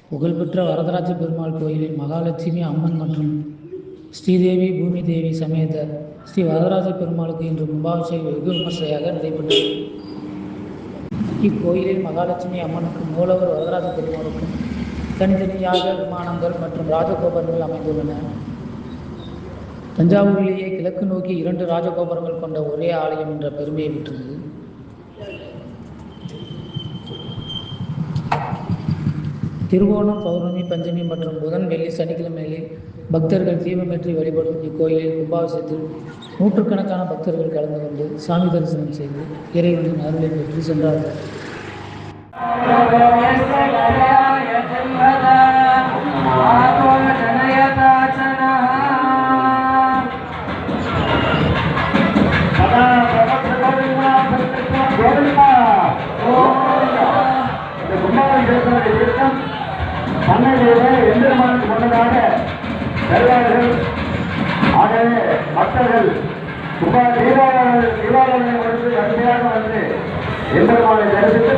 புகழ்பெற்ற வரதராஜ பெருமாள் கோயிலில் மகாலட்சுமி அம்மன் மற்றும் ஸ்ரீதேவி பூமி தேவி சமேத ஸ்ரீ வரதராஜ பெருமாளுக்கு இன்று கும்பாபிஷேகம் வெகு விமர்சையாக நடைபெற்றது. இக்கோயிலில் மகாலட்சுமி அம்மனுக்கும் மூலவர் வரதராஜ பெருமாளுக்கும் தனித்தனியாக விமானங்கள் மற்றும் ராஜகோபுரங்கள் அமைந்துள்ளன. தஞ்சாவூரிலேயே கிழக்கு நோக்கி 2 ராஜகோபுரங்கள் கொண்ட ஒரே ஆலயம் என்ற பெருமையை பெற்றது. திருவோணம், பௌர்ணமி, பஞ்சமி மற்றும் புதன், வெள்ளி, சனிக்கிழமைகளில் பக்தர்கள் தீபமேற்றி வழிபடும் இக்கோயிலில் கும்பாபிஷேகத்தில் நூற்றுக்கணக்கான பக்தர்கள் கலந்து கொண்டு சாமி தரிசனம் செய்து இறைவனின் அருளை பெற்று சென்றார்கள். பண்ணையிலே எந்திரமானது கொண்டதாக செல்வார்கள். ஆகவே பக்தர்கள் தீபாவளி கொடுத்து கடுமையாக வந்து எந்திரமானை தரிசித்து